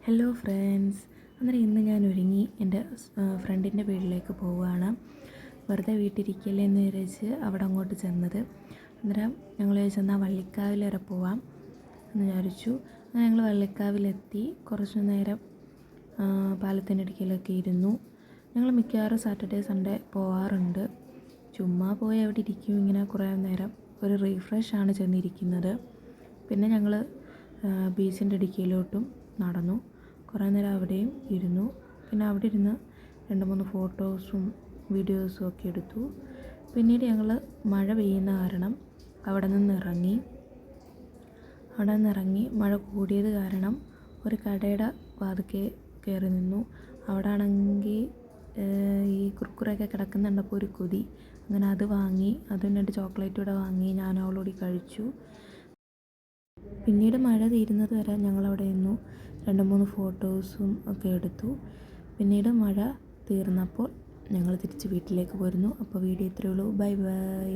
Hello friends. അന്നേരം ഇന്ന് ഞാൻ ഒരുങ്ങി എൻ്റെ ഫ്രണ്ടിൻ്റെ വീട്ടിലേക്ക് പോവുകയാണ്. വെറുതെ വീട്ടിലിരിക്കല്ലേ എന്ന് വിചാരിച്ച് അവിടെ അങ്ങോട്ട് ചെന്നത്. അന്നേരം ഞങ്ങൾ ചെന്നാൽ വള്ളിക്കാവിൽ വരെ പോവാം എന്ന് വിചാരിച്ചു. അങ്ങനെ ഞങ്ങൾ വള്ളിക്കാവിലെത്തി. കുറച്ച് നേരം പാലത്തിൻ്റെ ഇടുക്കിയിലൊക്കെ ഇരുന്നു. ഞങ്ങൾ മിക്കവാറും സാറ്റർഡേ സൺഡേ പോവാറുണ്ട്. ചുമ്മാ പോയി അവിടെ ഇരിക്കും ഇങ്ങനെ കുറേ നേരം. ഒരു റീഫ്രഷാണ് ചെന്നിരിക്കുന്നത്. പിന്നെ ഞങ്ങൾ ബീച്ചിൻ്റെ ഇടുക്കിയിലോട്ടും നടന്നു. കുറേ നേരം അവിടെയും ഇരുന്നു. പിന്നെ അവിടെ ഇരുന്ന് 2-3 ഫോട്ടോസും വീഡിയോസും ഒക്കെ എടുത്തു. പിന്നീട് ഞങ്ങൾ മഴ പെയ്യുന്ന കാരണം അവിടെ നിന്നിറങ്ങി മഴ കൂടിയത് കാരണം ഒരു കടയുടെ വാതിൽക്കൽ കയറി നിന്നു. അവിടെ ആണെങ്കിൽ ഈ കുർക്കുറയൊക്കെ കിടക്കുന്നുണ്ടപ്പോൾ ഒരു കൊതി. അങ്ങനെ അത് വാങ്ങി, അതും 2 ചോക്ലേറ്റ് കൂടെ വാങ്ങി ഞാൻ അവളോടി കഴിച്ചു. പിന്നീട് മഴ തീരുന്നത് വരെ ഞങ്ങളവിടെ നിന്നു 2-3 ഫോട്ടോസും ഒക്കെ എടുത്തു. പിന്നീട് മഴ തീർന്നപ്പോൾ ഞങ്ങൾ തിരിച്ച് വീട്ടിലേക്ക് പോരുന്നു. അപ്പോൾ വീഡിയോ ഇത്രയേ ഉള്ളൂ. Bye bye.